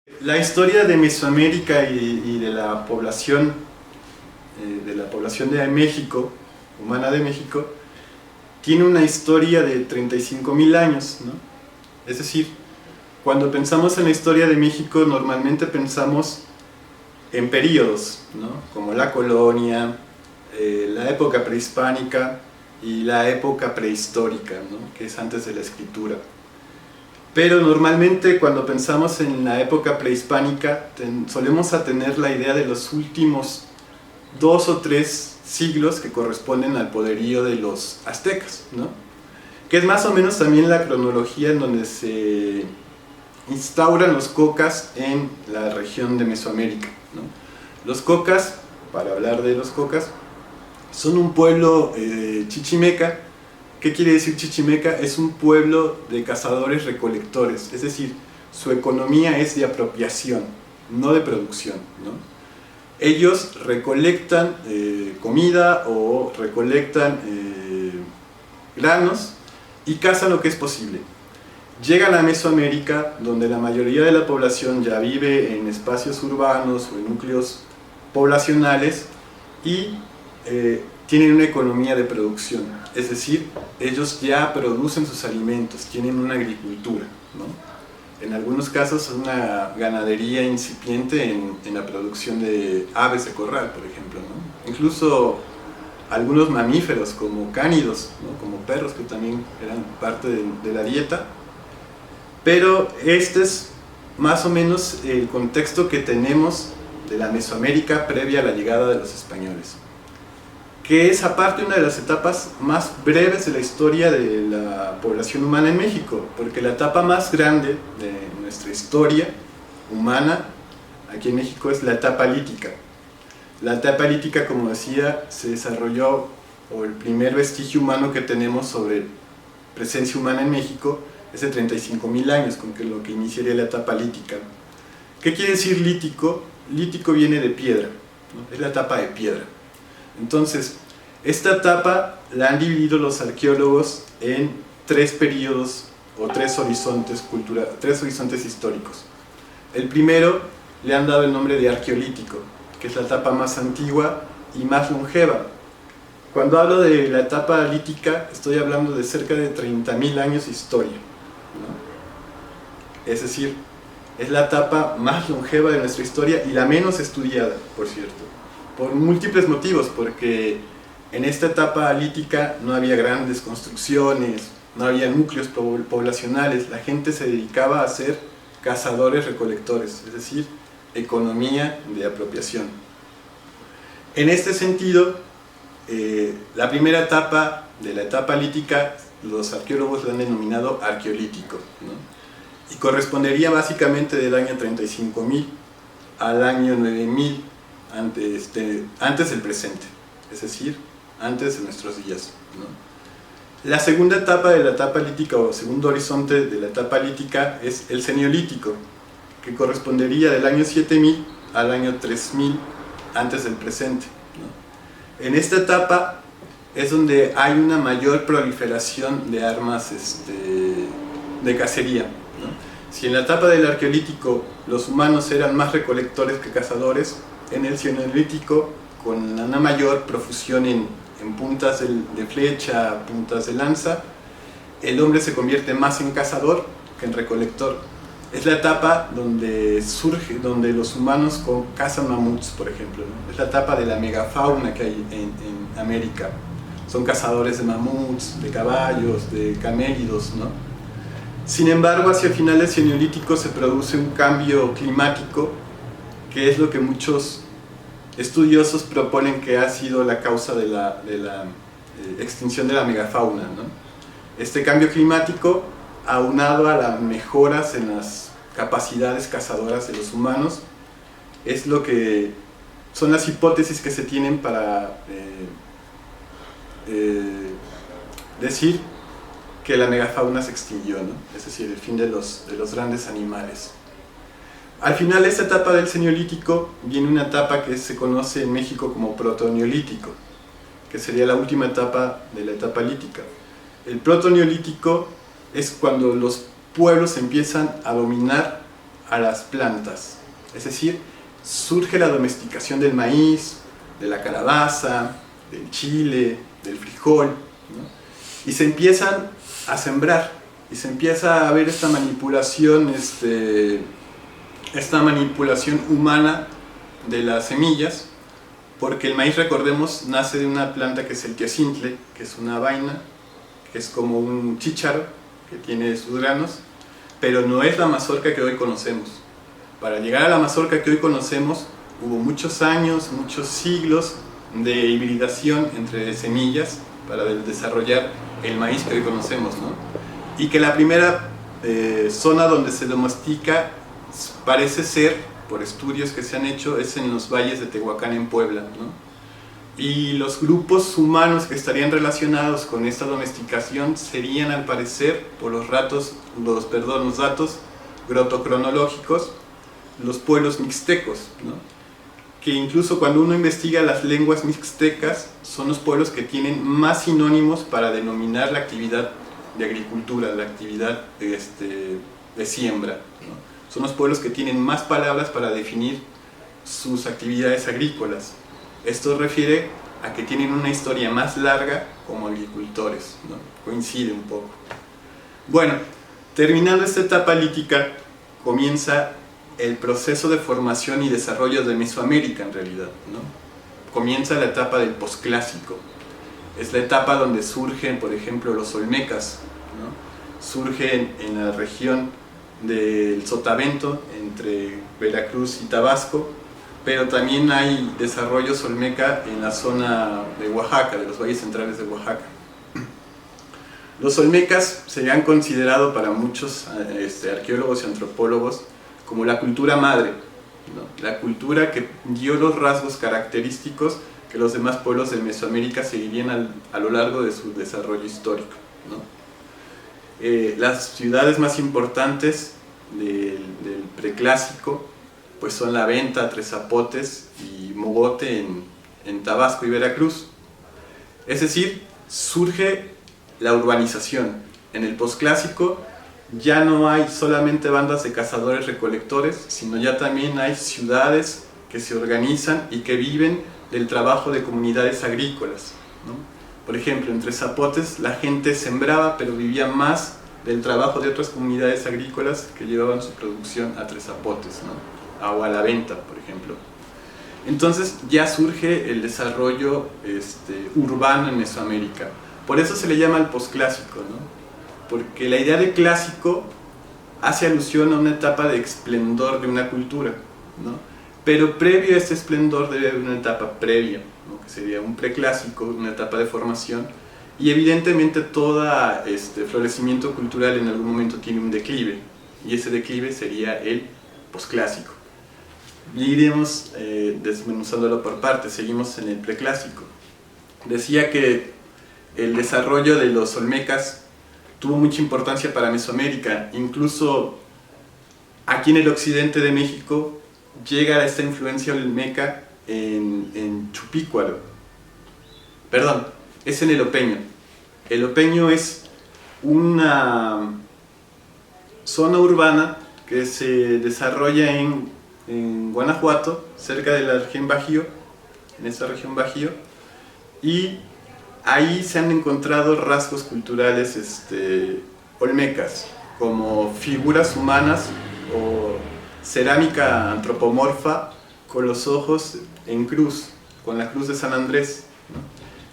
La historia de Mesoamérica y de la población de México, humana de México, tiene una historia de 35.000 años, ¿no? Es decir, cuando pensamos en la historia de México normalmente pensamos en periodos, ¿no? Como la colonia, la época prehispánica y la época prehistórica, ¿no? Que es antes de la escritura. Pero normalmente cuando pensamos en la época prehispánica solemos tener la idea de los últimos 2 o 3 siglos que corresponden al poderío de los aztecas, ¿no? Que es más o menos también la cronología en donde se instauran los cocas en la región de Mesoamérica, ¿no? Los cocas, para hablar de los cocas, son un pueblo chichimeca. ¿Qué quiere decir chichimeca? Es un pueblo de cazadores recolectores, es decir, su economía es de apropiación, no de producción, ¿no? Ellos recolectan comida o recolectan granos y cazan lo que es posible. Llegan a Mesoamérica, donde la mayoría de la población ya vive en espacios urbanos o en núcleos poblacionales y tienen una economía de producción, es decir, ellos ya producen sus alimentos, tienen una agricultura, ¿no? En algunos casos una ganadería incipiente en la producción de aves de corral, por ejemplo, ¿no? Incluso algunos mamíferos como cánidos, ¿no? Como perros que también eran parte de la dieta. Pero este es más o menos el contexto que tenemos de la Mesoamérica previa a la llegada de los españoles, que es aparte una de las etapas más breves de la historia de la población humana en México, porque la etapa más grande de nuestra historia humana aquí en México es la etapa lítica. La etapa lítica, como decía, se desarrolló, o el primer vestigio humano que tenemos sobre presencia humana en México es de 35.000 años, con lo que iniciaría la etapa lítica. ¿Qué quiere decir lítico? Lítico viene de piedra, ¿no? Es la etapa de piedra. Entonces, esta etapa la han dividido los arqueólogos en 3 periodos o 3 horizontes históricos. El primero le han dado el nombre de arqueolítico, que es la etapa más antigua y más longeva. Cuando hablo de la etapa lítica, estoy hablando de cerca de 30.000 años de historia, ¿no? Es decir, es la etapa más longeva de nuestra historia y la menos estudiada, por cierto, por múltiples motivos, porque en esta etapa lítica no había grandes construcciones, no había núcleos poblacionales, la gente se dedicaba a ser cazadores-recolectores, es decir, economía de apropiación. En este sentido, la primera etapa de la etapa lítica, los arqueólogos la han denominado arqueolítico, ¿no? Y correspondería básicamente del año 35.000 al año 9.000 antes del presente, es decir, antes de nuestros días, ¿no? La segunda etapa de la etapa lítica, o segundo horizonte de la etapa lítica, es el seniolítico, que correspondería del año 7.000 al año 3.000 antes del presente, ¿no? En esta etapa es donde hay una mayor proliferación de armas de cacería, ¿no? Si en la etapa del arqueolítico los humanos eran más recolectores que cazadores, en el seniolítico, con una mayor profusión en puntas de flecha, puntas de lanza, el hombre se convierte más en cazador que en recolector. Es la etapa donde los humanos cazan mamuts, por ejemplo, ¿no? Es la etapa de la megafauna que hay en América. Son cazadores de mamuts, de caballos, de camélidos, ¿no? Sin embargo, hacia el final del seniolítico se produce un cambio climático, que es lo que muchos estudiosos proponen que ha sido la causa de la extinción de la megafauna, ¿no? Este cambio climático, aunado a las mejoras en las capacidades cazadoras de los humanos, es lo que son las hipótesis que se tienen para decir que la megafauna se extinguió, ¿no? Es decir, el fin de los grandes animales. Al final de esta etapa del seniolítico viene una etapa que se conoce en México como protoneolítico, que sería la última etapa de la etapa lítica. El protoneolítico es cuando los pueblos empiezan a dominar a las plantas. Es decir, surge la domesticación del maíz, de la calabaza, del chile, del frijol, ¿no? Y se empiezan a sembrar, y se empieza a ver esta manipulación humana de las semillas, porque el maíz, recordemos, nace de una planta que es el teocintle, que es una vaina, que es como un chícharo, que tiene sus granos, pero no es la mazorca que hoy conocemos. Para llegar a la mazorca que hoy conocemos, hubo muchos años, muchos siglos de hibridación entre semillas para desarrollar el maíz que hoy conocemos, ¿no? Y que la primera zona donde se domestica parece ser, por estudios que se han hecho, es en los valles de Tehuacán en Puebla, ¿no? Y los grupos humanos que estarían relacionados con esta domesticación serían, al parecer, por los datos grotocronológicos, los pueblos mixtecos, ¿no? Que incluso cuando uno investiga las lenguas mixtecas, son los pueblos que tienen más sinónimos para denominar la actividad de agricultura, la actividad de siembra, ¿no? Son los pueblos que tienen más palabras para definir sus actividades agrícolas. Esto refiere a que tienen una historia más larga como agricultores, ¿no? Coincide un poco. Bueno, terminando esta etapa lítica, comienza el proceso de formación y desarrollo de Mesoamérica, en realidad, ¿no? Comienza la etapa del posclásico. Es la etapa donde surgen, por ejemplo, los olmecas, ¿no? Surgen en la región del Sotavento, entre Veracruz y Tabasco, pero también hay desarrollos olmeca en la zona de Oaxaca, de los valles centrales de Oaxaca. Los olmecas se han considerado para muchos arqueólogos y antropólogos como la cultura madre, ¿no? La cultura que dio los rasgos característicos que los demás pueblos de Mesoamérica seguirían a lo largo de su desarrollo histórico, ¿no? Las ciudades más importantes del preclásico pues son La Venta, Tres Zapotes y Mogote en Tabasco y Veracruz. Es decir, surge la urbanización. En el posclásico ya no hay solamente bandas de cazadores recolectores, sino ya también hay ciudades que se organizan y que viven del trabajo de comunidades agrícolas, ¿no? Por ejemplo, en Tres Zapotes la gente sembraba, pero vivía más del trabajo de otras comunidades agrícolas que llevaban su producción a Tres Zapotes, ¿no? O a La Venta, por ejemplo. Entonces ya surge el desarrollo urbano en Mesoamérica. Por eso se le llama el posclásico, ¿no? Porque la idea de clásico hace alusión a una etapa de esplendor de una cultura, ¿no? Pero previo a este esplendor debe haber una etapa previa, ¿no? Que sería un preclásico, una etapa de formación, y evidentemente todo florecimiento cultural en algún momento tiene un declive, y ese declive sería el posclásico. Y iremos desmenuzándolo por partes. Seguimos en el preclásico. Decía que el desarrollo de los olmecas tuvo mucha importancia para Mesoamérica. Incluso aquí en el occidente de México llega esta influencia olmeca en Chupícuaro. Perdón, es en el Opeño. El Opeño es una zona urbana que se desarrolla en Guanajuato, cerca de la región Bajío, en esta región Bajío, y ahí se han encontrado rasgos culturales olmecas, como figuras humanas o cerámica antropomorfa con los ojos en cruz, con la cruz de San Andrés, ¿no?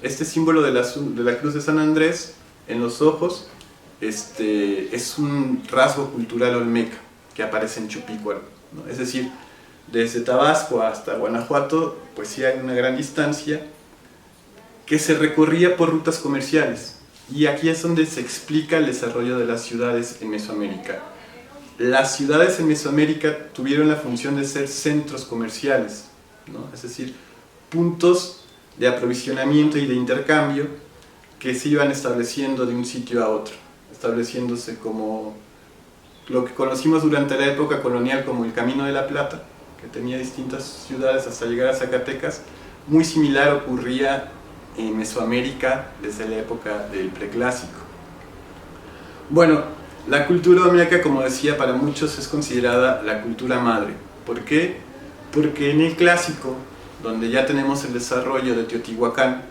Este símbolo de la cruz de San Andrés en los ojos es un rasgo cultural olmeca que aparece en Chupícuaro, ¿no? Es decir, desde Tabasco hasta Guanajuato, pues sí hay una gran distancia que se recorría por rutas comerciales. Y aquí es donde se explica el desarrollo de las ciudades en Mesoamérica. Las ciudades en Mesoamérica tuvieron la función de ser centros comerciales, ¿no? Es decir, puntos de aprovisionamiento y de intercambio que se iban estableciendo de un sitio a otro, estableciéndose como lo que conocimos durante la época colonial como el Camino de la Plata, que tenía distintas ciudades hasta llegar a Zacatecas. Muy similar ocurría en Mesoamérica desde la época del preclásico. Bueno, La cultura olmeca, como decía, para muchos es considerada la cultura madre. ¿Por qué? Porque en el clásico, donde ya tenemos el desarrollo de Teotihuacán,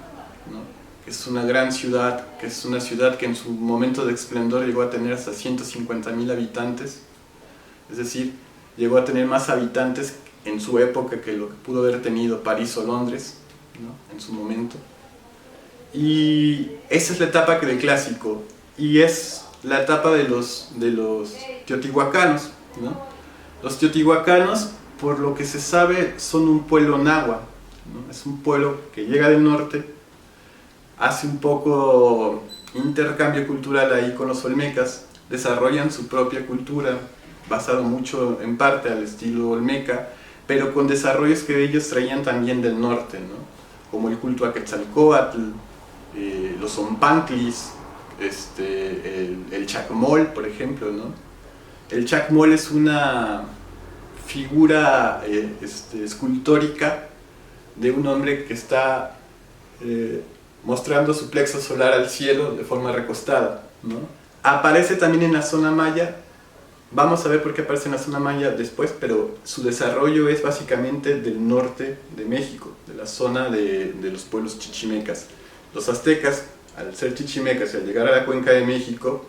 ¿no?, que es una gran ciudad, que es una ciudad que en su momento de esplendor llegó a tener hasta 150,000 habitantes, es decir, llegó a tener más habitantes en su época que lo que pudo haber tenido París o Londres, ¿no?, en su momento. Y esa es la etapa del clásico, y es la etapa de los teotihuacanos, ¿no? Los teotihuacanos, por lo que se sabe, son un pueblo náhuatl, ¿no? Es un pueblo que llega del norte, hace un poco intercambio cultural ahí con los olmecas, desarrollan su propia cultura, basado mucho en parte al estilo olmeca, pero con desarrollos que ellos traían también del norte, ¿no?, como el culto a Quetzalcóatl, los ompantlis, el chacmol, por ejemplo, ¿no? El chacmol es una figura escultórica de un hombre que está mostrando su plexo solar al cielo de forma recostada, ¿no? Aparece también en la zona maya. Vamos a ver por qué aparece en la zona maya después, pero su desarrollo es básicamente del norte de México, de la zona de los pueblos chichimecas. Los aztecas, al ser chichimecas y al llegar a la cuenca de México,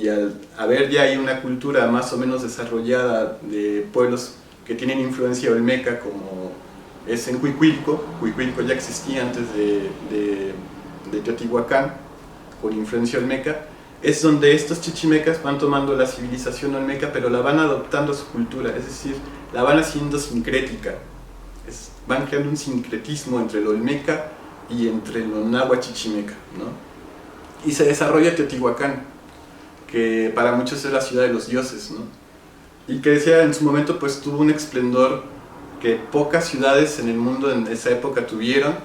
y al haber ya ahí una cultura más o menos desarrollada de pueblos que tienen influencia olmeca, como es en Cuicuilco ya existía antes de Teotihuacán, con influencia olmeca, es donde estos chichimecas van tomando la civilización olmeca, pero la van adoptando a su cultura, es decir, la van haciendo sincrética, van creando un sincretismo entre lo olmeca y entre lo náhuatl chichimeca, ¿no? Y se desarrolla Teotihuacán, que para muchos es la ciudad de los dioses, ¿no? Y que decía, en su momento pues tuvo un esplendor que pocas ciudades en el mundo en esa época tuvieron,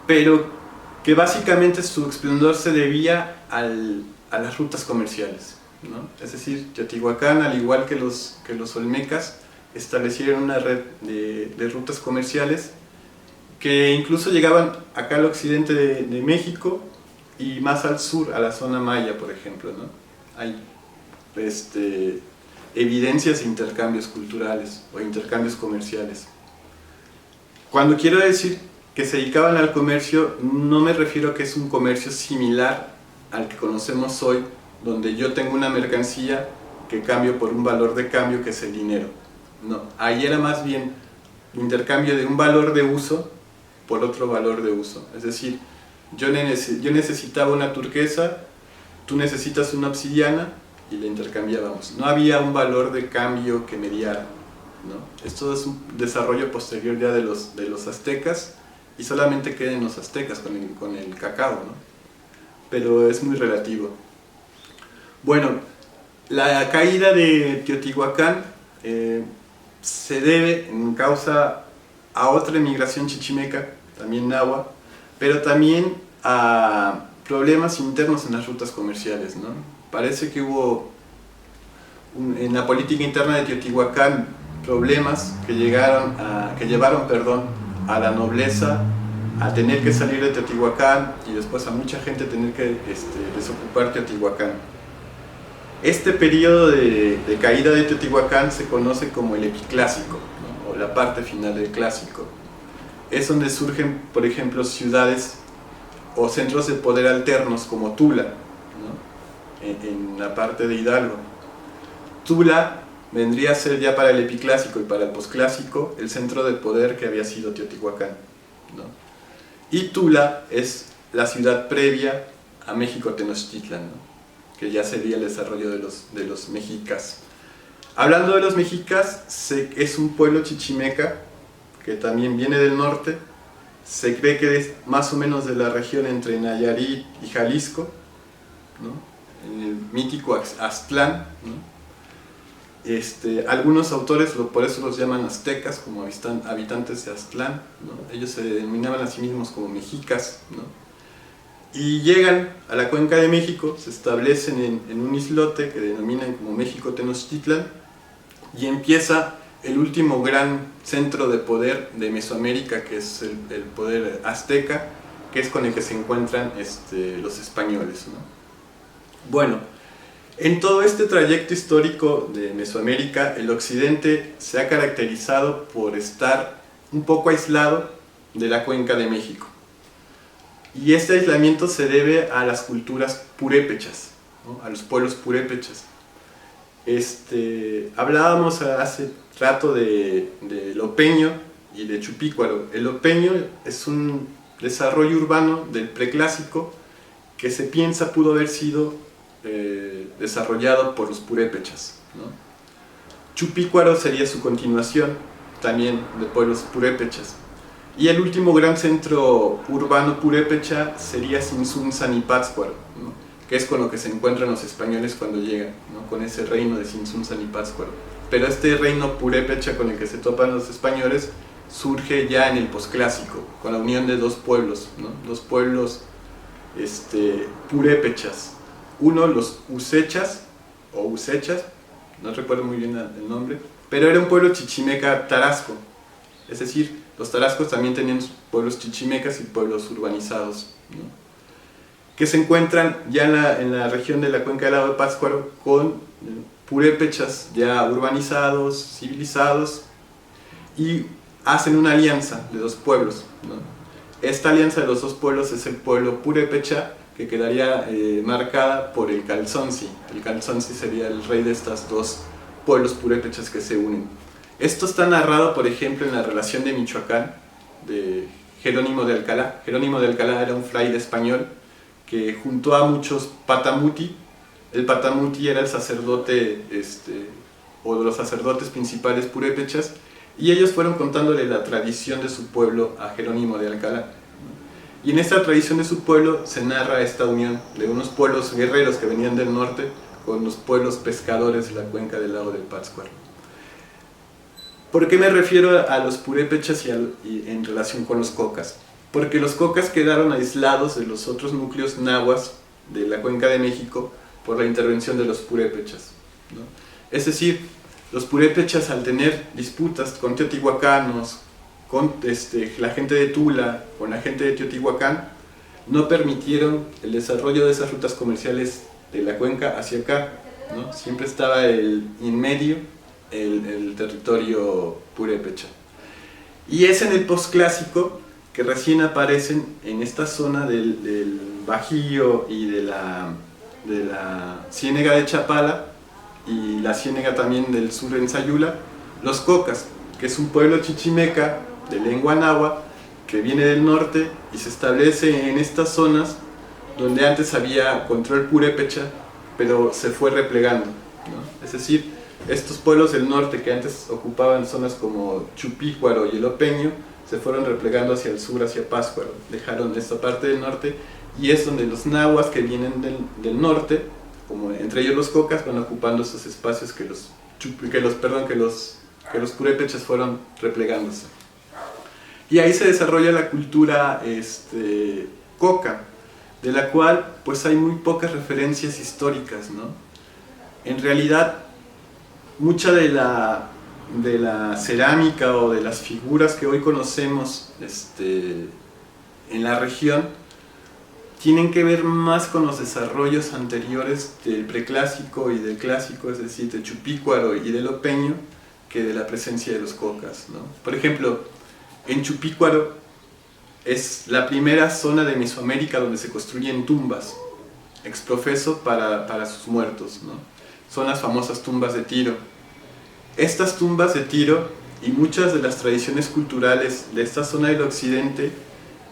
pero que básicamente su esplendor se debía a las rutas comerciales, ¿no? Es decir, Teotihuacán, al igual que los olmecas, establecieron una red de rutas comerciales que incluso llegaban acá al occidente de México y más al sur, a la zona maya, por ejemplo, ¿no? Hay evidencias de intercambios culturales o intercambios comerciales. Cuando quiero decir que se dedicaban al comercio, no me refiero a que es un comercio similar al que conocemos hoy, donde yo tengo una mercancía que cambio por un valor de cambio que es el dinero. No, ahí era más bien intercambio de un valor de uso por otro valor de uso. Es decir, yo necesitaba una turquesa, tú necesitas una obsidiana, y la intercambiábamos. No había un valor de cambio que mediara, ¿no? Esto es un desarrollo posterior ya de los aztecas, y solamente queda en los aztecas con el cacao, ¿no? Pero es muy relativo. Bueno, la caída de Teotihuacán se debe en causa a otra emigración chichimeca, también náhuatl, pero también a problemas internos en las rutas comerciales, ¿no? Parece que hubo en la política interna de Teotihuacán problemas que llevaron a la nobleza a tener que salir de Teotihuacán y después a mucha gente tener que desocupar Teotihuacán. Este periodo de caída de Teotihuacán se conoce como el Epiclásico, ¿no?, o la parte final del clásico. Es donde surgen, por ejemplo, ciudades o centros de poder alternos como Tula, ¿no?, en la parte de Hidalgo. Tula vendría a ser ya para el Epiclásico y para el Posclásico el centro de poder que había sido Teotihuacán, ¿no? Y Tula es la ciudad previa a México Tenochtitlan, ¿no?, que ya sería el desarrollo de los mexicas. Hablando de los mexicas, es un pueblo chichimeca que también viene del norte. Se cree que es más o menos de la región entre Nayarit y Jalisco, ¿no?, en el mítico Aztlán, ¿no? Algunos autores por eso los llaman aztecas, como habitantes de Aztlán, ¿no? Ellos se denominaban a sí mismos como mexicas, ¿no? Y llegan a la cuenca de México, se establecen en un islote que denominan como México Tenochtitlan, y empieza el último gran centro de poder de Mesoamérica, que es el poder azteca, que es con el que se encuentran los españoles, ¿no? Bueno, En todo este trayecto histórico de Mesoamérica, el occidente se ha caracterizado por estar un poco aislado de la cuenca de México. Y este aislamiento se debe a las culturas purépechas, ¿no? A los pueblos purépechas. Hablábamos hace rato de Lopeño y de Chupícuaro. El Lopeño es un desarrollo urbano del preclásico que se piensa pudo haber sido desarrollado por los purépechas, ¿no? Chupícuaro sería su continuación, también de pueblos purépechas. Y el último gran centro urbano purépecha sería Tzintzuntzan-Pátzcuaro, ¿no? Que es con lo que se encuentran los españoles cuando llegan, ¿no? Con ese reino de Tzintzuntzan-Pátzcuaro. Pero este reino purépecha con el que se topan los españoles surge ya en el posclásico, con la unión de dos pueblos, ¿no? Dos pueblos purépechas. Uno, los usechas, o usechas, no recuerdo muy bien el nombre, pero era un pueblo chichimeca tarasco. Es decir, los tarascos también tenían pueblos chichimecas y pueblos urbanizados, ¿no? Que se encuentran ya en la región de la cuenca del lago de Pátzcuaro con purépechas ya urbanizados, civilizados, y hacen una alianza de dos pueblos, ¿no? Esta alianza de los dos pueblos es el pueblo purépecha, que quedaría marcada por el Calzonsi. El Calzonsi sería el rey de estos dos pueblos purépechas que se unen. Esto está narrado, por ejemplo, en la relación de Michoacán, de Jerónimo de Alcalá. Jerónimo de Alcalá era un fraile español que juntó a muchos patamuti. El patamuti era el sacerdote, o de los sacerdotes principales purépechas, y ellos fueron contándole la tradición de su pueblo a Jerónimo de Alcalá. Y en esta tradición de su pueblo se narra esta unión de unos pueblos guerreros que venían del norte con los pueblos pescadores de la cuenca del lago del Pátzcuaro. ¿Por qué me refiero a los purépechas y en relación con los cocas? Porque los cocas quedaron aislados de los otros núcleos nahuas de la cuenca de México por la intervención de los purépechas, ¿no? Es decir, los purépechas, al tener disputas con teotihuacanos, con la gente de Tula, con la gente de Teotihuacán, no permitieron el desarrollo de esas rutas comerciales de la cuenca hacia acá, ¿no? Siempre estaba en medio el territorio purépecha. Y es en el posclásico que recién aparecen en esta zona del Bajío y de la Ciénega de Chapala y la Ciénega también del sur en Sayula, los cocas, que es un pueblo chichimeca de lengua náhuatl que viene del norte y se establece en estas zonas donde antes había control purépecha, pero se fue replegando, ¿no? Es decir, estos pueblos del norte que antes ocupaban zonas como Chupícuaro y el Opeño se fueron replegando hacia el sur, hacia Pátzcuaro, dejaron esta parte del norte, y es donde los nahuas que vienen del norte, como entre ellos los cocas, van ocupando esos espacios que los purépechas fueron replegándose. Y ahí se desarrolla la cultura coca, de la cual pues hay muy pocas referencias históricas, ¿no? En realidad, mucha de la cerámica o de las figuras que hoy conocemos en la región tienen que ver más con los desarrollos anteriores del preclásico y del clásico, es decir, de Chupícuaro y del Opeño, que de la presencia de los cocas, ¿no? Por ejemplo, en Chupícuaro es la primera zona de Mesoamérica donde se construyen tumbas, exprofeso para sus muertos, ¿no? Son las famosas tumbas de Tiro. Estas tumbas de Tiro y muchas de las tradiciones culturales de esta zona del occidente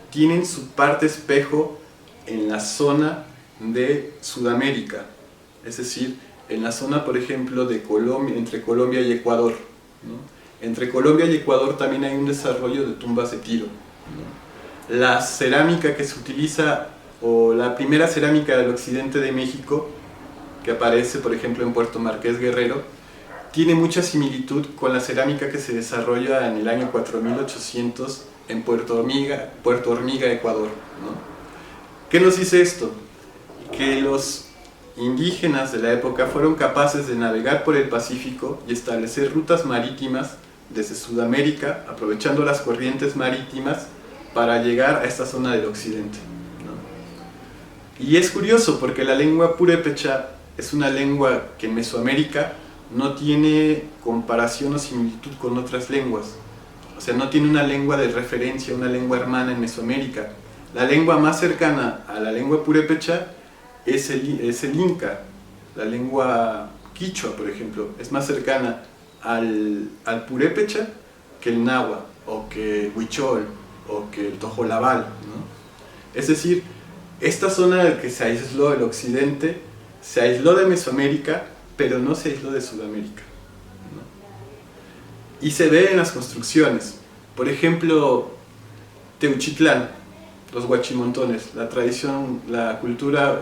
tienen su parte espejo en la zona de Sudamérica, es decir, en la zona, por ejemplo, de Colombia, entre Colombia y Ecuador, ¿no? Entre Colombia y Ecuador también hay un desarrollo de tumbas de Tiro, ¿no? La cerámica que se utiliza, o la primera cerámica del occidente de México, que aparece, por ejemplo, en Puerto Marqués Guerrero, tiene mucha similitud con la cerámica que se desarrolla en el año 4800 en Puerto Hormiga, Ecuador, ¿no? ¿Qué nos dice esto? Que los indígenas de la época fueron capaces de navegar por el Pacífico y establecer rutas marítimas desde Sudamérica, aprovechando las corrientes marítimas para llegar a esta zona del occidente, ¿no? Y es curioso porque la lengua purépecha es una lengua que en Mesoamérica no tiene comparación o similitud con otras lenguas. O sea, no tiene una lengua de referencia, una lengua hermana en Mesoamérica. La lengua más cercana a la lengua purépecha es el inca. La lengua quichua, por ejemplo, es más cercana al purépecha que el náhuatl, o que el huichol, o que el tojolabal, ¿no? Es decir, esta zona que se aisló del occidente, se aisló de Mesoamérica, pero no se aisló de Sudamérica, ¿no? Y se ve en las construcciones. Por ejemplo, Teuchitlán, los huachimontones, la tradición, la cultura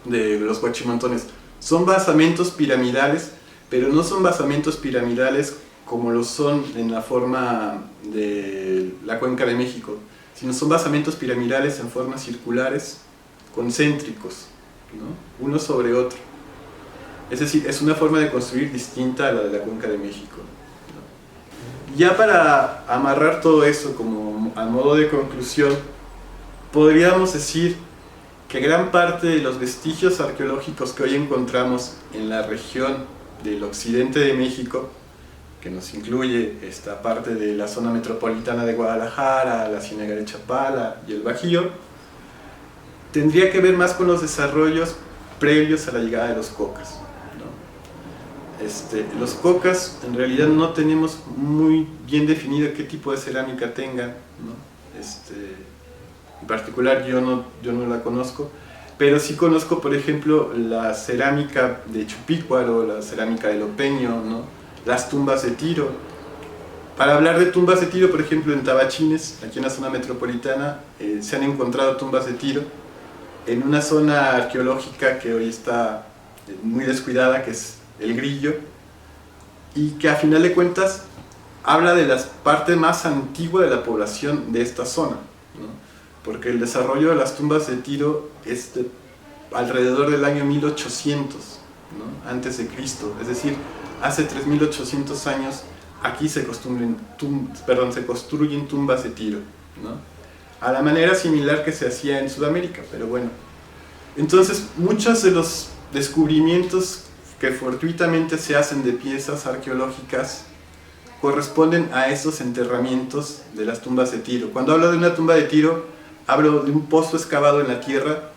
de los huachimontones, son basamentos piramidales, pero no son basamentos piramidales como lo son en la forma de la Cuenca de México, sino son basamentos piramidales en formas circulares, concéntricos, ¿no? Uno sobre otro. Es decir, es una forma de construir distinta a la de la Cuenca de México, ¿no? Ya para amarrar todo eso como a modo de conclusión, podríamos decir que gran parte de los vestigios arqueológicos que hoy encontramos en la región del occidente de México, que nos incluye esta parte de la zona metropolitana de Guadalajara, la Ciénaga de Chapala y el Bajío, tendría que ver más con los desarrollos previos a la llegada de los cocas, ¿no? Los cocas en realidad no tenemos muy bien definido qué tipo de cerámica tengan, ¿no? En particular yo no la conozco, pero sí conozco, por ejemplo, la cerámica de Chupícuaro, la cerámica de Lopeño, ¿no? Las tumbas de Tiro. Para hablar de tumbas de Tiro, por ejemplo, en Tabachines, aquí en la zona metropolitana, se han encontrado tumbas de Tiro en una zona arqueológica que hoy está muy descuidada, que es El Grillo, y que a final de cuentas habla de la parte más antigua de la población de esta zona, ¿no? Porque el desarrollo de las tumbas de Tiro es alrededor del año 1800, ¿no? Antes de Cristo, es decir, hace 3800 años aquí se construyen tumbas de Tiro, ¿no? A la manera similar que se hacía en Sudamérica, pero bueno. Entonces, muchos de los descubrimientos que fortuitamente se hacen de piezas arqueológicas corresponden a esos enterramientos de las tumbas de Tiro. Cuando hablo de una tumba de Tiro, hablo de un pozo excavado en la tierra,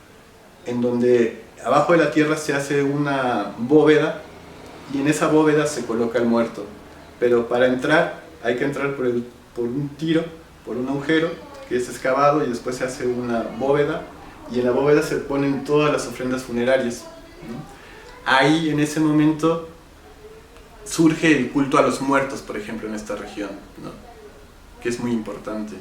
en donde abajo de la tierra se hace una bóveda, y en esa bóveda se coloca el muerto. Pero para entrar, hay que entrar por un tiro, por un agujero que es excavado, y después se hace una bóveda, y en la bóveda se ponen todas las ofrendas funerarias, ¿no? Ahí, en ese momento, surge el culto a los muertos, por ejemplo, en esta región, ¿no? Que es muy importante.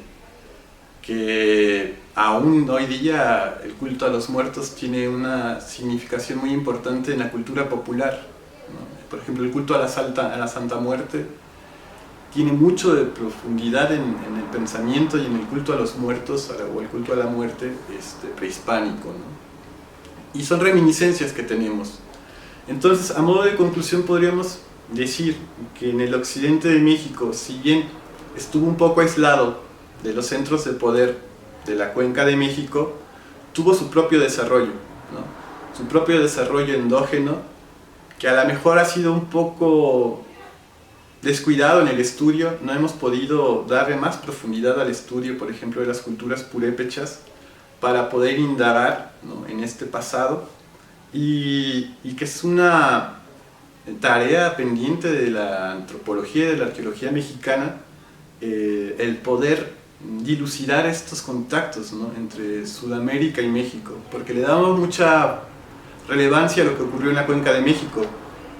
Que aún hoy día el culto a los muertos tiene una significación muy importante en la cultura popular, ¿no? Por ejemplo, el culto a la Santa Muerte tiene mucho de profundidad en el pensamiento y en el culto a los muertos, o el culto a la muerte prehispánico, ¿no? Y son reminiscencias que tenemos. Entonces, a modo de conclusión, podríamos decir que en el occidente de México, si bien estuvo un poco aislado de los centros de poder de la Cuenca de México, tuvo su propio desarrollo, ¿no? Su propio desarrollo endógeno, que a lo mejor ha sido un poco descuidado en el estudio. No hemos podido darle más profundidad al estudio, por ejemplo, de las culturas purépechas, para poder indagar, ¿no?, en este pasado, y que es una tarea pendiente de la antropología y de la arqueología mexicana, el poder dilucidar estos contactos, ¿no?, entre Sudamérica y México, porque le damos mucha relevancia a lo que ocurrió en la Cuenca de México.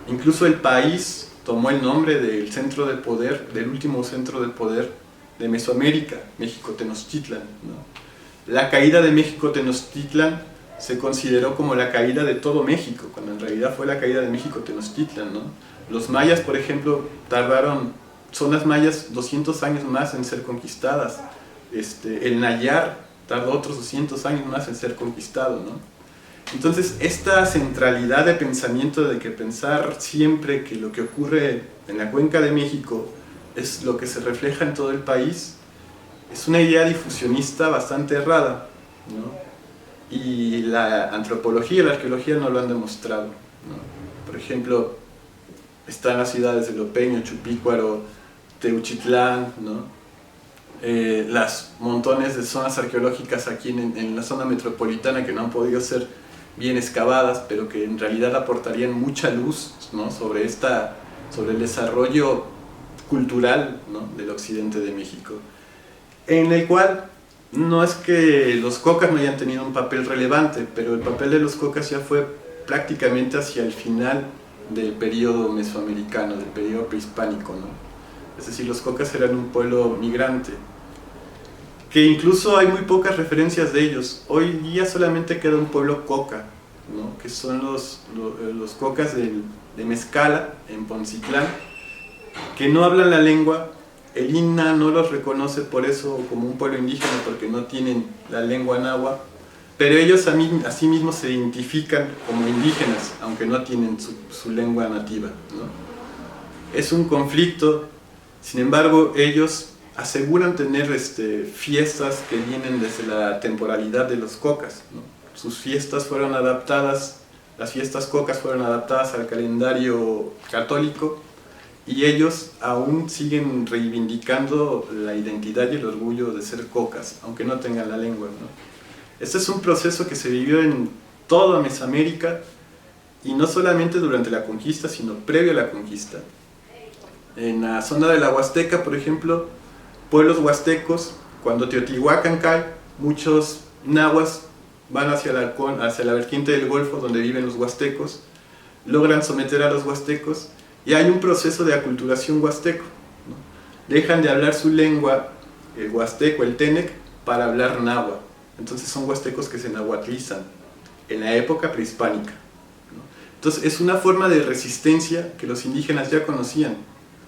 Incluso el país tomó el nombre del centro de poder, del último centro de poder de Mesoamérica, México Tenochtitlan, ¿no? La caída de México Tenochtitlan se consideró como la caída de todo México, cuando en realidad fue la caída de México Tenochtitlan, ¿no? Los mayas, por ejemplo, zonas mayas 200 años más en ser conquistadas. El Nayar tardó otros 200 años más en ser conquistado, ¿no? Entonces, esta centralidad de pensamiento, de que pensar siempre que lo que ocurre en la Cuenca de México es lo que se refleja en todo el país, es una idea difusionista bastante errada, ¿no? y la antropología y la arqueología no lo han demostrado, ¿no? Por ejemplo, están las ciudades de Lopeño, Chupícuaro, Teuchitlán, ¿no? Las montones de zonas arqueológicas aquí en la zona metropolitana que no han podido ser bien excavadas, pero que en realidad aportarían mucha luz, ¿no? sobre el desarrollo cultural, ¿no? del occidente de México, en el cual no es que los cocas no hayan tenido un papel relevante, pero el papel de los cocas ya fue prácticamente hacia el final del periodo mesoamericano, del periodo prehispánico, ¿no? Es decir, los cocas eran un pueblo migrante, que incluso hay muy pocas referencias de ellos. Hoy día solamente queda un pueblo coca, ¿no? que son los cocas de Mezcala, en Poncitlán, que no hablan la lengua. El INAH no los reconoce por eso como un pueblo indígena, porque no tienen la lengua náhuatl, pero ellos a sí mismos se identifican como indígenas, aunque no tienen su lengua nativa, ¿no? Es un conflicto. Sin embargo, ellos aseguran tener fiestas que vienen desde la temporalidad de los cocas, ¿no? Sus fiestas fueron adaptadas, las fiestas cocas fueron adaptadas al calendario católico, y ellos aún siguen reivindicando la identidad y el orgullo de ser cocas, aunque no tengan la lengua, ¿no? Este es un proceso que se vivió en toda Mesoamérica, y no solamente durante la conquista, sino previo a la conquista. En la zona de la Huasteca, por ejemplo, pueblos huastecos, cuando Teotihuacán cae, muchos nahuas van hacia la vertiente del Golfo donde viven los huastecos, logran someter a los huastecos, y hay un proceso de aculturación huasteco, ¿no? Dejan de hablar su lengua, el huasteco, el tenec, para hablar náhuatl. Entonces son huastecos que se nahuatlizan en la época prehispánica, ¿no? Entonces es una forma de resistencia que los indígenas ya conocían.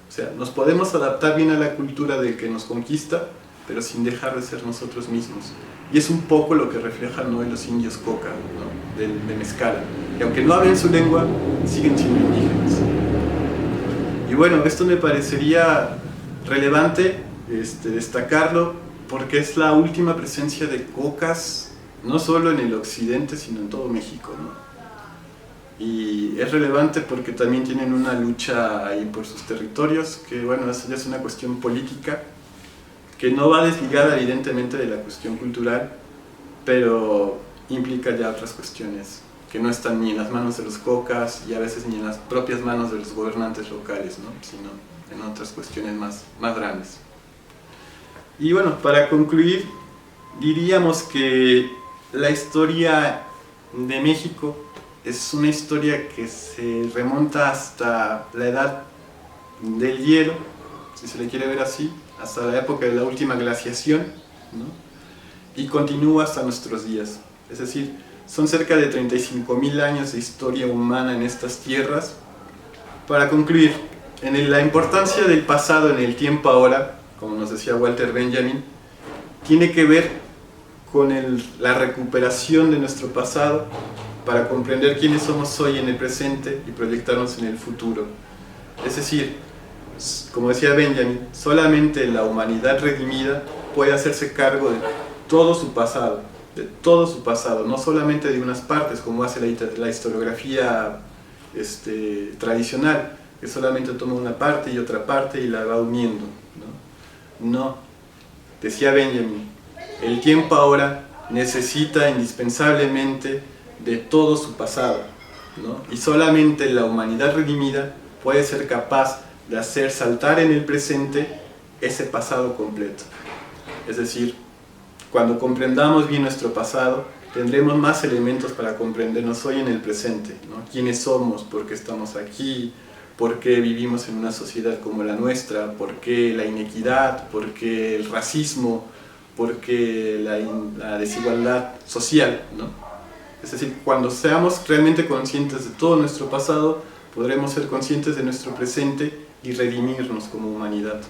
O sea, nos podemos adaptar bien a la cultura del que nos conquista, pero sin dejar de ser nosotros mismos. Y es un poco lo que reflejan hoy los indios coca, ¿no? de Mezcala. Y aunque no hablen su lengua, siguen siendo indígenas. Y bueno, esto me parecería relevante destacarlo, porque es la última presencia de cocas, no solo en el occidente, sino en todo México, ¿no? Y es relevante porque también tienen una lucha ahí por sus territorios, que bueno, eso ya es una cuestión política, que no va desligada evidentemente de la cuestión cultural, pero implica ya otras cuestiones que no están ni en las manos de los cocas, y a veces ni en las propias manos de los gobernantes locales, ¿no? Sino en otras cuestiones más grandes. Y bueno, para concluir, diríamos que la historia de México es una historia que se remonta hasta la edad del hielo, si se le quiere ver así, hasta la época de la última glaciación, ¿no? Y continúa hasta nuestros días. Es decir, son cerca de 35.000 años de historia humana en estas tierras. Para concluir, la importancia del pasado en el tiempo ahora, como nos decía Walter Benjamin, tiene que ver con la recuperación de nuestro pasado para comprender quiénes somos hoy en el presente y proyectarnos en el futuro. Es decir, como decía Benjamin, solamente la humanidad redimida puede hacerse cargo de todo su pasado, no solamente de unas partes, como hace la historiografía tradicional, que solamente toma una parte y otra parte y la va uniendo, ¿no? No, decía Benjamin, el tiempo ahora necesita indispensablemente de todo su pasado, ¿no? Y solamente la humanidad redimida puede ser capaz de hacer saltar en el presente ese pasado completo. Es decir, cuando comprendamos bien nuestro pasado, tendremos más elementos para comprendernos hoy en el presente, ¿no? Quiénes somos, por qué estamos aquí, por qué vivimos en una sociedad como la nuestra, por qué la inequidad, por qué el racismo, por qué la desigualdad social, ¿no? Es decir, cuando seamos realmente conscientes de todo nuestro pasado, podremos ser conscientes de nuestro presente y redimirnos como humanidad.